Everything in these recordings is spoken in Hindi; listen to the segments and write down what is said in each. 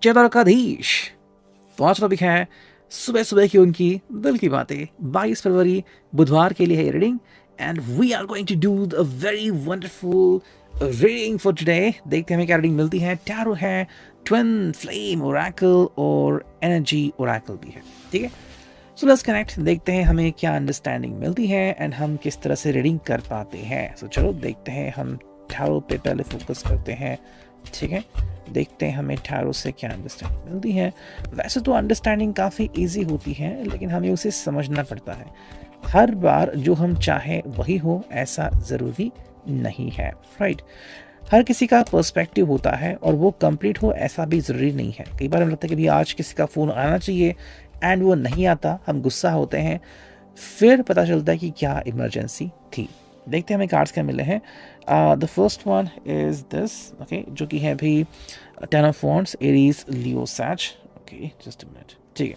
चतुर्काधीश। तो आज टॉपिक है सुबह सुबह की उनकी दिल की बातें। 22 फरवरी बुधवार के लिए है reading and we are going to do a very wonderful reading for today. देखते हैं हमें क्या रीडिंग मिलती है। टैरो है, ट्विन फ्लेम ओरेकल और एनर्जी ओरेकल भी है। ठीक है, सो लेट्स कनेक्ट, देखते हैं हमें क्या अंडरस्टैंडिंग मिलती है एंड हम किस तरह से रीडिंग कर पाते हैं। सो चलो देखते हैं, हम टैरो पे पहले फोकस करते हैं। ठीक है, देखते हैं हमें टैरो से क्या अंडरस्टैंडिंग मिलती है। वैसे तो अंडरस्टैंडिंग काफ़ी इजी होती है, लेकिन हमें उसे समझना पड़ता है। हर बार जो हम चाहें वही हो ऐसा ज़रूरी नहीं है, राइट। हर किसी का पर्सपेक्टिव होता है और वो कंप्लीट हो ऐसा भी ज़रूरी नहीं है। कई बार हमें लगता है कि भी आज किसी का फ़ोन आना चाहिए एंड वो नहीं आता, हम गुस्सा होते हैं, फिर पता चलता है कि क्या इमरजेंसी थी। देखते हैं हमें कार्ड्स क्या मिले हैं। The first one is this, okay, जो कि है भी 10 of wands, Aries, Leo, Sag. Okay, just a minute. ठीक है,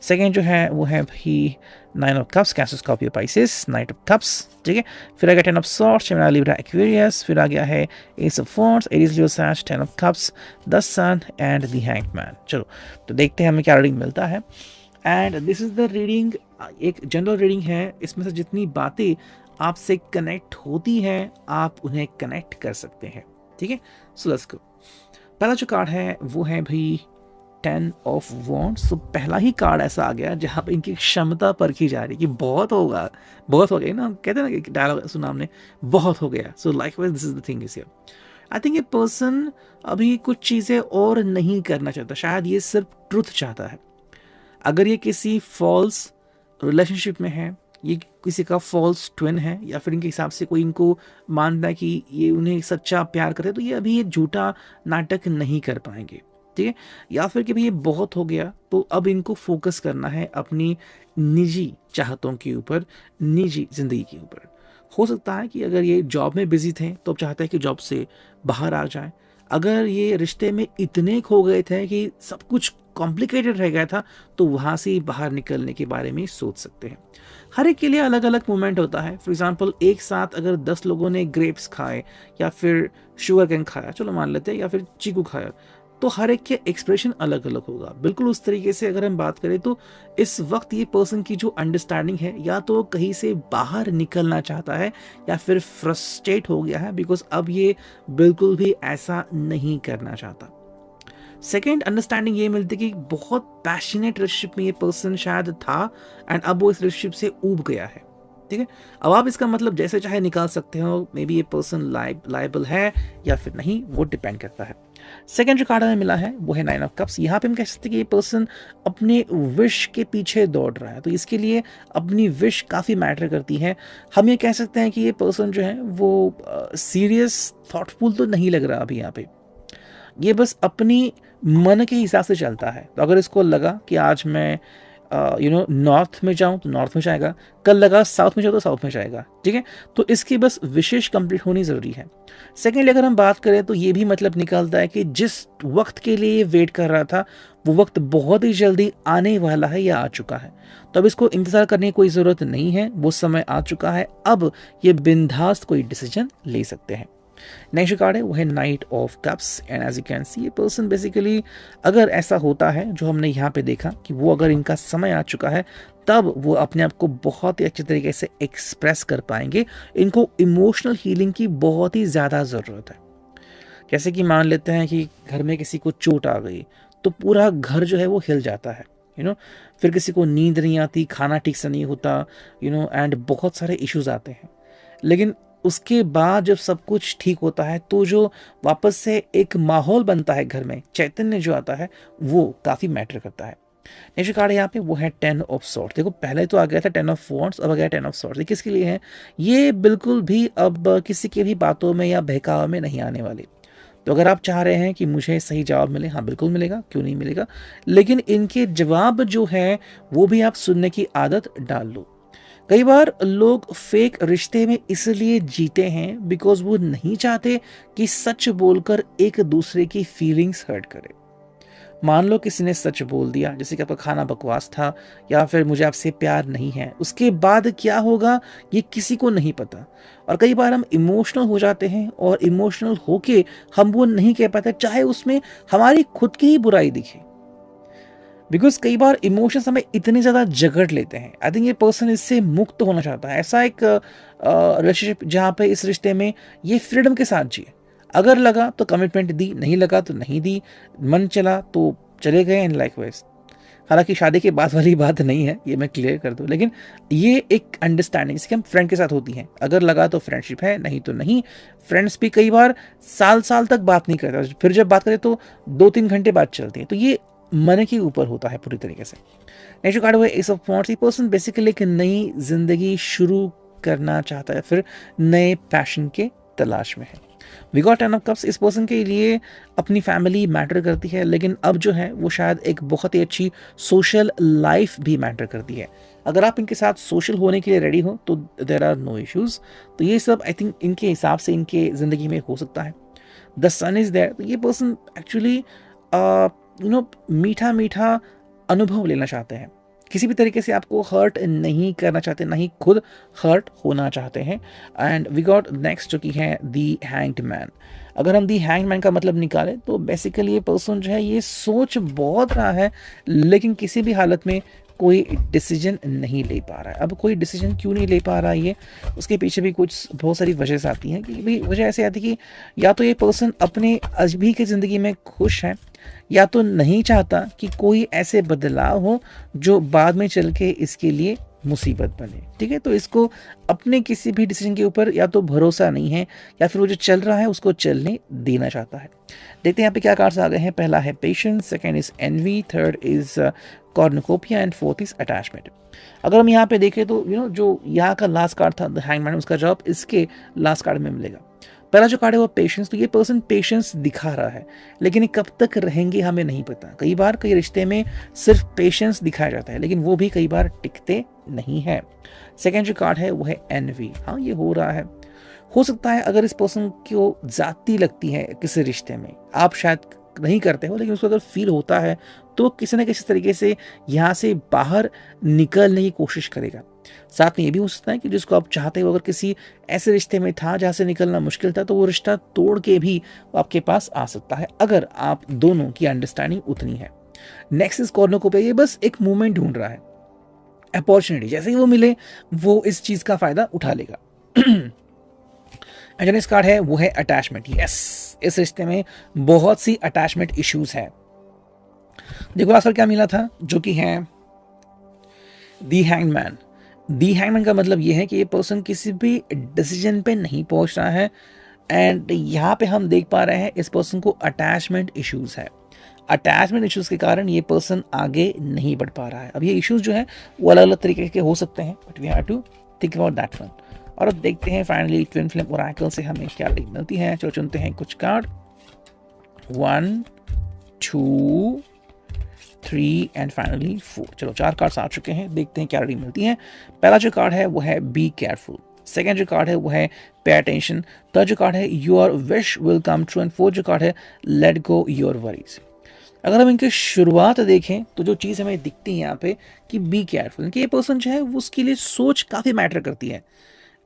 सेकेंड जो है वो है भी 9 of cups, Cancer, Scorpio, Pisces, knight of cups. ठीक है, फिर आ गया 10 of swords, Gemini, Libra, Aquarius. फिर आ गया है ace of wands, Aries, Leo, Sag, 10 of cups, the sun and the hanged man. चलो तो देखते हैं हमें क्या रीडिंग मिलता है। And this is the reading, एक जनरल रीडिंग है। इसमें से जितनी बातें आपसे कनेक्ट होती हैं आप उन्हें कनेक्ट कर सकते हैं। ठीक है, सो लेट्स गो। पहला जो कार्ड है वो है भाई 10 ऑफ वॉन्ड्स। तो पहला ही कार्ड ऐसा आ गया जहाँ पे इनकी क्षमता परखी जा रही है कि बहुत होगा, बहुत हो गया ना, कहते हैं ना कि डायलॉग सुना हमने, बहुत हो गया। सो likewise this is the thing is here. I think ये पर्सन अभी कुछ चीज़ें और नहीं करना चाहता, शायद ये सिर्फ ट्रुथ चाहता है। अगर ये किसी फॉल्स रिलेशनशिप में है, ये किसी का फॉल्स ट्विन है, या फिर इनके हिसाब से कोई इनको मानता है कि ये उन्हें सच्चा प्यार करे, तो ये अभी ये झूठा नाटक नहीं कर पाएंगे। ठीक है, या फिर कि भाई ये बहुत हो गया, तो अब इनको फोकस करना है अपनी निजी चाहतों के ऊपर, निजी जिंदगी के ऊपर। हो सकता है कि अगर ये जॉब में बिजी थे तो अब चाहते हैं कि जॉब से बाहर आ जाए। अगर ये रिश्ते में इतने खो गए थे कि सब कुछ कॉम्प्लिकेटेड रह गया था, तो वहाँ से बाहर निकलने के बारे में सोच सकते हैं। हर एक के लिए अलग अलग मोमेंट होता है। फॉर एग्जांपल, एक साथ अगर 10 लोगों ने ग्रेप्स खाए या फिर शुगर कैन खाया, चलो मान लेते हैं, या फिर चीकू खाया, तो हर एक के एक्सप्रेशन अलग अलग होगा। बिल्कुल उस तरीके से अगर हम बात करें तो इस वक्त ये पर्सन की जो अंडरस्टैंडिंग है, या तो कहीं से बाहर निकलना चाहता है या फिर फ्रस्ट्रेट हो गया है, बिकॉज अब ये बिल्कुल भी ऐसा नहीं करना चाहता। सेकेंड अंडरस्टैंडिंग ये मिलती है कि बहुत पैशनेट रिलेशनशिप में ये पर्सन शायद था एंड अब वो इस रिलेशनशिप से ऊब गया है। ठीक है, अब आप इसका मतलब जैसे चाहे निकाल सकते हो, मे बी ये पर्सन लाइबल है या फिर नहीं, वो डिपेंड करता है। सेकेंड जो कार्ड हमें मिला है वो है 9 ऑफ कप्स। यहाँ पे हम कह सकते हैं कि ये पर्सन अपने विश के पीछे दौड़ रहा है, तो इसके लिए अपनी विश काफ़ी मैटर करती है। हम ये कह सकते हैं कि ये पर्सन जो है वो सीरियस थॉटफुल तो नहीं लग रहा अभी यहाँ पे, ये बस अपनी मन के हिसाब से चलता है। तो अगर इसको लगा कि आज मैं नॉर्थ में जाऊं तो नॉर्थ में जाएगा, कल लगा साउथ में जाऊं तो साउथ में जाएगा। ठीक है, तो इसकी बस विशेष कंप्लीट होनी ज़रूरी है। सेकेंडली अगर हम बात करें तो ये भी मतलब निकलता है कि जिस वक्त के लिए ये वेट कर रहा था, वो वक्त बहुत ही जल्दी आने वाला है या आ चुका है। तो अब इसको इंतज़ार करने की कोई ज़रूरत नहीं है, वो समय आ चुका है। अब ये बिंदास कोई डिसीजन ले सकते हैं। नेक्स्ट कार्ड है वो है knight of cups and as you can see, ये पर्सन बेसिकली, अगर ऐसा होता है जो हमने यहाँ पे देखा कि वो अगर इनका समय आ चुका है, तब वो अपने आप को बहुत ही अच्छे तरीके से एक्सप्रेस कर पाएंगे। इनको इमोशनल हीलिंग की बहुत ही ज़्यादा ज़रूरत है। जैसे कि मान लेते हैं कि घर में किसी को चोट आ गई तो पूरा घर जो है वो हिल जाता है, फिर किसी को नींद नहीं आती, खाना ठीक से नहीं होता, एंड बहुत सारे इश्यूज आते हैं। लेकिन उसके बाद जब सब कुछ ठीक होता है तो जो वापस से एक माहौल बनता है घर में, चैतन्य जो आता है, वो काफ़ी मैटर करता है। नेक्स्ट कार्ड यहाँ पे वो है 10 ऑफ सॉर्ड्स। देखो पहले तो आ गया था 10 ऑफ वॉन्ड्स, अब आ गया 10 ऑफ सॉर्ड्स। ये किसके लिए है? ये बिल्कुल भी अब किसी की भी बातों में या बहकावे में नहीं आने वाली। तो अगर आप चाह रहे हैं कि मुझे सही जवाब मिले, हाँ बिल्कुल मिलेगा, क्यों नहीं मिलेगा, लेकिन इनके जवाब जो है वो भी आप सुनने की आदत डाल लो। कई बार लोग फेक रिश्ते में इसलिए जीते हैं बिकॉज वो नहीं चाहते कि सच बोलकर एक दूसरे की फीलिंग्स हर्ट करे। मान लो किसी ने सच बोल दिया, जैसे कि आपका खाना बकवास था या फिर मुझे आपसे प्यार नहीं है, उसके बाद क्या होगा ये किसी को नहीं पता। और कई बार हम इमोशनल हो जाते हैं और इमोशनल होके हम वो नहीं कह पाते, चाहे उसमें हमारी खुद की ही बुराई दिखे, बिकॉज कई बार इमोशंस हमें इतने ज़्यादा जकड़ लेते हैं। आई थिंक ये पर्सन इससे मुक्त होना चाहता है। ऐसा एक रिलेशनशिप जहाँ पे इस रिश्ते में ये फ्रीडम के साथ जिए। अगर लगा तो कमिटमेंट दी, नहीं लगा तो नहीं दी, मन चला तो चले गए एंड लाइक वाइज। हालांकि शादी के बाद वाली बात नहीं है, ये मैं क्लियर कर दूं, लेकिन ये एक अंडरस्टैंडिंग जैसे कि हम फ्रेंड के साथ होती है, अगर लगा तो फ्रेंडशिप है, नहीं तो नहीं। फ्रेंड्स भी कई बार साल साल तक बात नहीं करते, फिर जब बात करें तो 2-3 घंटे बात चलती है, तो ये मन के ऊपर होता है पूरी तरीके से। नेक्स्ट कार्ड हुआ S of wands. Person basically एक नई जिंदगी शुरू करना चाहता है, फिर नए पैशन के तलाश में है। We got 10 of cups. इस पर्सन के लिए अपनी फैमिली मैटर करती है, लेकिन अब जो है वो शायद एक बहुत ही अच्छी सोशल लाइफ भी मैटर करती है। अगर आप इनके साथ सोशल होने के लिए रेडी हो तो देयर आर नो इश्यूज। तो ये सब आई थिंक इनके हिसाब से इनके जिंदगी में हो सकता है। The sun is there. तो ये पर्सन एक्चुअली मीठा मीठा अनुभव लेना चाहते हैं, किसी भी तरीके से आपको हर्ट नहीं करना चाहते, ना ही खुद हर्ट होना चाहते हैं। एंड वी गॉट नेक्स्ट जो कि है दी हैंग्ड मैन। अगर हम दी हैंग्ड मैन का मतलब निकालें तो बेसिकली ये पर्सन जो है ये सोच बहुत रहा है, लेकिन किसी भी हालत में कोई डिसीजन नहीं ले पा रहा है। अब कोई डिसीजन क्यों नहीं ले पा रहा है, ये उसके पीछे भी कुछ बहुत सारी वजह आती हैं। कि भाई वजह ऐसे आती है कि या तो ये पर्सन अपने अभी की ज़िंदगी में खुश है, या तो नहीं चाहता कि कोई ऐसे बदलाव हो जो बाद में चल के इसके लिए मुसीबत बने। ठीक है, तो इसको अपने किसी भी डिसीजन के ऊपर या तो भरोसा नहीं है, या फिर वो जो चल रहा है उसको चलने देना चाहता है। देखते हैं यहाँ पे क्या कार्ड्स आ गए हैं। पहला है patience, second is envy, third is cornucopia and fourth is attachment. अगर हम यहाँ पे देखें तो जो यहाँ का लास्ट कार्ड था द हैंगमैन, उसका जवाब इसके लास्ट कार्ड में मिलेगा। पहला जो कार्ड है वो पेशेंस। तो ये पर्सन पेशेंस दिखा रहा है, लेकिन ये कब तक रहेंगे हमें नहीं पता। कई बार कई रिश्ते में सिर्फ पेशेंस दिखाया जाता है, लेकिन वो भी कई बार टिकते नहीं है। सेकेंड जो कार्ड है वो है एनवी। हाँ, ये हो रहा है। हो सकता है अगर इस पर्सन को जाती लगती है किसी रिश्ते में, आप शायद नहीं करते हो, लेकिन उसको अगर फील होता है तो किसी न किसी तरीके से यहाँ से बाहर निकलने की कोशिश करेगा। साथ में ये भी हो सकता है कि जिसको आप चाहते हो अगर किसी ऐसे रिश्ते में था जहाँ से निकलना मुश्किल था, तो वो रिश्ता तोड़ के भी आपके पास आ सकता है, अगर आप दोनों की अंडरस्टैंडिंग उतनी है। Next is cornucopia. ये बस एक मूवमेंट ढूंढ रहा है, अपॉर्चुनिटी जैसे ही वो मिले वो इस चीज का फायदा उठा लेगा। नेक्स्ट कार्ड है वो है अटैचमेंट। यस, इस रिश्ते में बहुत सी अटैचमेंट इश्यूज है। देखो आजकल क्या मिला था, जो कि है दी हैंग्ड मैन। दी हैंगमैन का मतलब ये है कि ये पर्सन किसी भी डिसीजन पे नहीं पहुंच रहा है, एंड यहाँ पे हम देख पा रहे हैं इस पर्सन को अटैचमेंट इश्यूज है। अटैचमेंट इश्यूज के कारण ये पर्सन आगे नहीं बढ़ पा रहा है। अब ये इश्यूज जो है वो अलग अलग तरीके के हो सकते हैं, but we have to think about that one. और अब देखते हैं फाइनली ट्विन फ्लेम ओरेकल से हमें क्या मिलती है। चलो चुनते हैं कुछ कार्ड। 1 2 3 and finally 4। चलो 4 कार्ड्स आ चुके हैं, देखते हैं क्या रेडी मिलती हैं। पहला जो कार्ड है वो है बी केयरफुल। सेकेंड जो कार्ड है वो है पे अटेंशन। थर्ड जो कार्ड है your wish will come true and fourth जो कार्ड है लेट गो योर वरीज। अगर हम इनकी शुरुआत देखें तो जो चीज़ हमें दिखती है यहाँ पे कि बी केयरफुल, कि ये पर्सन जो है उसके लिए सोच काफ़ी मैटर करती है,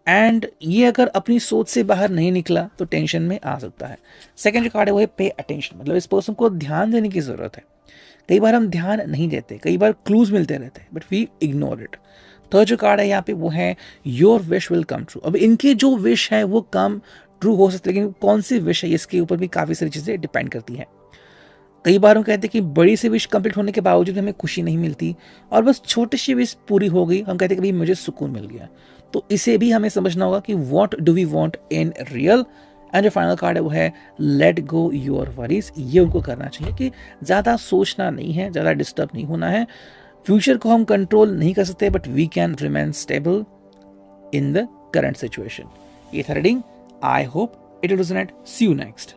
एंड ये अगर अपनी सोच से बाहर नहीं निकला तो टेंशन में आ सकता है। सेकेंड जो कार्ड है वो है पे अटेंशन, मतलब इस पर्सन को ध्यान देने की ज़रूरत है। कई बार हम ध्यान नहीं देते, कई बार क्लूज मिलते रहते हैं, but we ignore it. Third जो कार्ड है यहाँ पे वो है your wish will come true. अब इनके जो विश है वो कम ट्रू हो सकते, लेकिन कौन सी विश है इसके ऊपर भी काफ़ी सारी चीज़ें डिपेंड करती हैं। कई बार हम कहते हैं कि बड़ी सी विश कंप्लीट होने के बावजूद हमें खुशी नहीं मिलती, और बस छोटी सी विश पूरी हो गई हम कहते हैं कि भाई मुझे सुकून मिल गया। तो इसे भी हमें समझना होगा कि what do we want in real. एंड जो फाइनल कार्ड है वो है लेट गो योर वरीज। ये उनको करना चाहिए कि ज़्यादा सोचना नहीं है, ज़्यादा डिस्टर्ब नहीं होना है। फ्यूचर को हम कंट्रोल नहीं कर सकते, but we can remain stable in the current situation. ये था reading. I hope it will resonate. See you next.